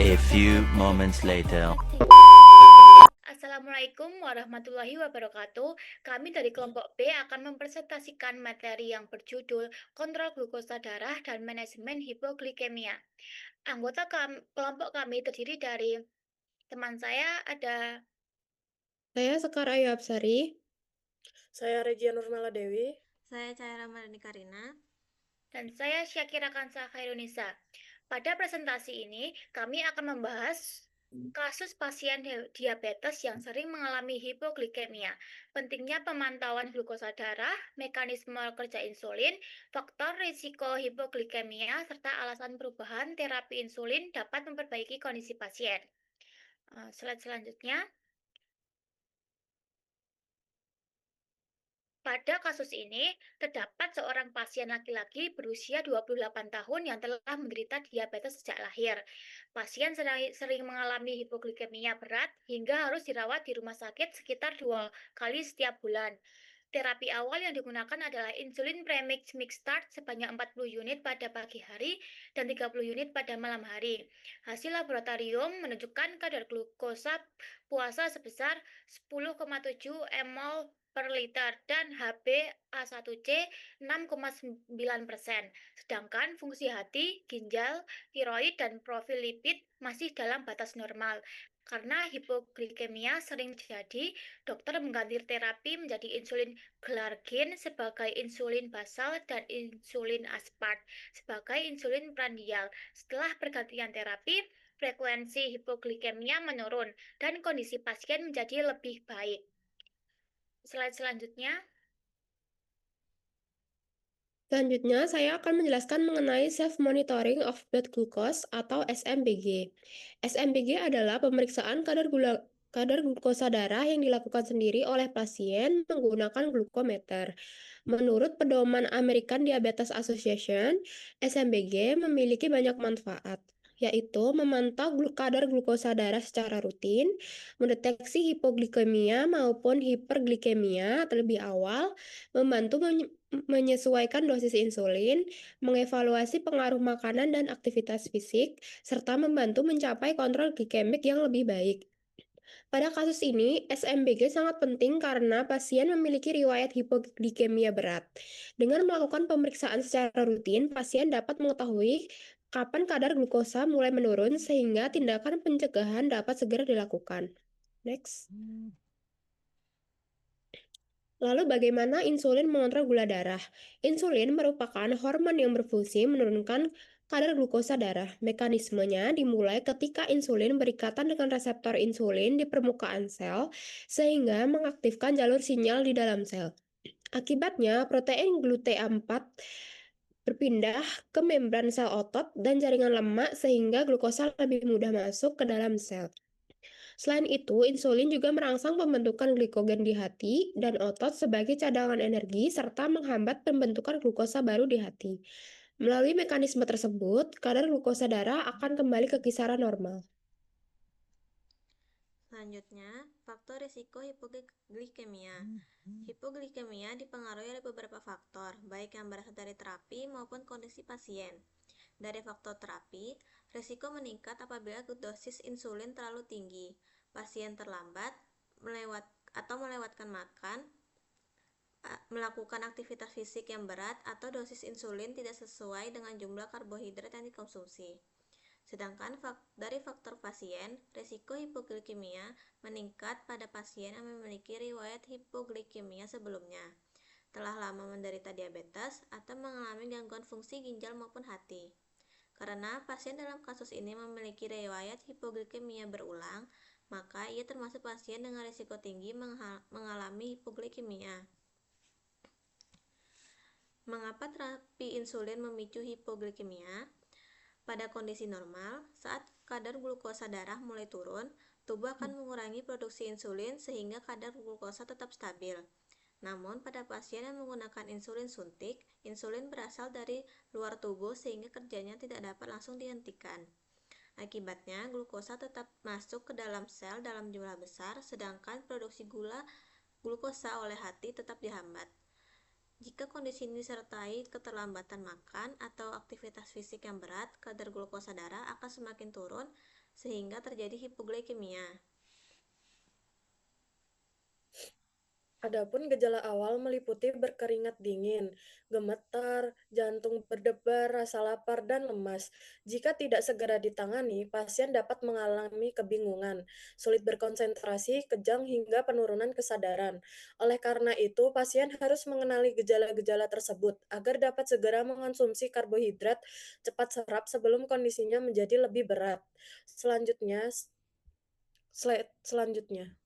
A few moments later. Assalamualaikum warahmatullahi wabarakatuh. Kami dari kelompok B akan mempresentasikan materi yang berjudul Kontrol Glukosa Darah dan Manajemen Hipoglikemia. Kelompok kami terdiri dari teman saya ada Saya Sekar Ayu Apsari. Saya Regia Nurmala Dewi. Saya Caira Mardani Karina. dan saya Syakira Kansa Khairunisa. Pada presentasi ini, kami akan membahas kasus pasien diabetes yang sering mengalami hipoglikemia, pentingnya pemantauan glukosa darah, mekanisme kerja insulin, faktor risiko hipoglikemia, serta alasan perubahan terapi insulin dapat memperbaiki kondisi pasien. Slide selanjutnya. Pada kasus ini, terdapat seorang pasien laki-laki berusia 28 tahun yang telah menderita diabetes sejak lahir. Pasien sering mengalami hipoglikemia berat hingga harus dirawat di rumah sakit sekitar 2 kali setiap bulan. Terapi awal yang digunakan adalah insulin premix mixed-start sebanyak 40 unit pada pagi hari dan 30 unit pada malam hari. Hasil laboratorium menunjukkan kadar glukosa puasa sebesar 10,7 mol per liter dan HbA1c 6,9%. Sedangkan fungsi hati, ginjal, tiroid, dan profil lipid masih dalam batas normal. Karena hipoglikemia sering terjadi, dokter mengganti terapi menjadi insulin glargin sebagai insulin basal dan insulin aspart sebagai insulin prandial. Setelah pergantian terapi, frekuensi hipoglikemia menurun dan kondisi pasien menjadi lebih baik. Slide selanjutnya. Selanjutnya, saya akan menjelaskan mengenai Self-Monitoring of Blood Glucose atau SMBG. SMBG adalah pemeriksaan kadar glukosa darah yang dilakukan sendiri oleh pasien menggunakan glukometer. Menurut pedoman American Diabetes Association, SMBG memiliki banyak manfaat, yaitu memantau kadar glukosa darah secara rutin, mendeteksi hipoglikemia maupun hiperglikemia terlebih awal, membantu menyesuaikan dosis insulin, mengevaluasi pengaruh makanan dan aktivitas fisik, serta membantu mencapai kontrol glikemik yang lebih baik. Pada kasus ini, SMBG sangat penting karena pasien memiliki riwayat hipoglikemia berat. Dengan melakukan pemeriksaan secara rutin, pasien dapat mengetahui kapan kadar glukosa mulai menurun sehingga tindakan pencegahan dapat segera dilakukan. Next. Lalu bagaimana insulin mengontrol gula darah? Insulin merupakan hormon yang berfungsi menurunkan kadar glukosa darah. Mekanismenya dimulai ketika insulin berikatan dengan reseptor insulin di permukaan sel, sehingga mengaktifkan jalur sinyal di dalam sel. Akibatnya, protein GLUTA4 berpindah ke membran sel otot dan jaringan lemak sehingga glukosa lebih mudah masuk ke dalam sel. Selain itu, insulin juga merangsang pembentukan glikogen di hati dan otot sebagai cadangan energi serta menghambat pembentukan glukosa baru di hati. Melalui mekanisme tersebut, kadar glukosa darah akan kembali ke kisaran normal. Selanjutnya, faktor risiko hipoglikemia. Hipoglikemia dipengaruhi oleh beberapa faktor, baik yang berasal dari terapi maupun kondisi pasien. Dari faktor terapi, risiko meningkat apabila dosis insulin terlalu tinggi, pasien terlambat, melewatkan makan, melakukan aktivitas fisik yang berat, atau dosis insulin tidak sesuai dengan jumlah karbohidrat yang dikonsumsi. Sedangkan dari faktor pasien, risiko hipoglikemia meningkat pada pasien yang memiliki riwayat hipoglikemia sebelumnya, telah lama menderita diabetes, atau mengalami gangguan fungsi ginjal maupun hati. Karena pasien dalam kasus ini memiliki riwayat hipoglikemia berulang, maka ia termasuk pasien dengan risiko tinggi mengalami hipoglikemia. Mengapa terapi insulin memicu hipoglikemia? Pada kondisi normal, saat kadar glukosa darah mulai turun, tubuh akan mengurangi produksi insulin sehingga kadar glukosa tetap stabil. Namun, pada pasien yang menggunakan insulin suntik, insulin berasal dari luar tubuh sehingga kerjanya tidak dapat langsung dihentikan. Akibatnya, glukosa tetap masuk ke dalam sel dalam jumlah besar, sedangkan produksi glukosa oleh hati tetap dihambat. Jika kondisi ini disertai keterlambatan makan atau aktivitas fisik yang berat, kadar glukosa darah akan semakin turun sehingga terjadi hipoglikemia. Adapun gejala awal meliputi berkeringat dingin, gemetar, jantung berdebar, rasa lapar, dan lemas. Jika tidak segera ditangani, pasien dapat mengalami kebingungan, sulit berkonsentrasi, kejang, hingga penurunan kesadaran. Oleh karena itu, pasien harus mengenali gejala-gejala tersebut agar dapat segera mengonsumsi karbohidrat cepat serap sebelum kondisinya menjadi lebih berat. Selanjutnya, slide selanjutnya.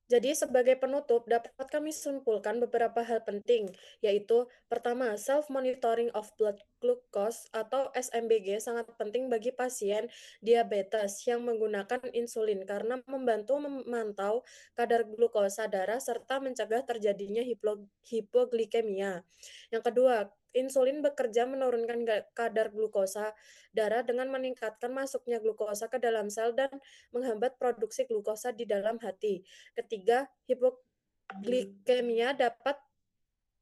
Jadi, sebagai penutup, dapat kami simpulkan beberapa hal penting, yaitu pertama, self-monitoring of blood glucose atau SMBG sangat penting bagi pasien diabetes yang menggunakan insulin karena membantu memantau kadar glukosa darah serta mencegah terjadinya hipoglikemia. Yang kedua, insulin bekerja menurunkan kadar glukosa darah dengan meningkatkan masuknya glukosa ke dalam sel dan menghambat produksi glukosa di dalam hati. Ketiga, hipoglikemia dapat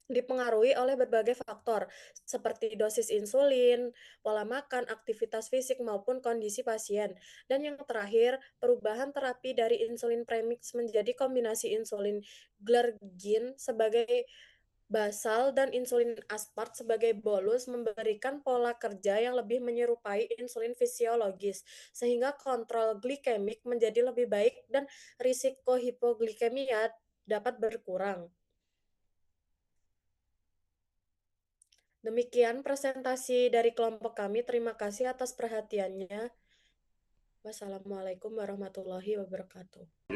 dipengaruhi oleh berbagai faktor, seperti dosis insulin, pola makan, aktivitas fisik, maupun kondisi pasien. Dan yang terakhir, perubahan terapi dari insulin premix menjadi kombinasi insulin glargin sebagai basal dan insulin aspart sebagai bolus memberikan pola kerja yang lebih menyerupai insulin fisiologis, sehingga kontrol glikemik menjadi lebih baik dan risiko hipoglikemia dapat berkurang. Demikian presentasi dari kelompok kami. Terima kasih atas perhatiannya. Wassalamualaikum warahmatullahi wabarakatuh.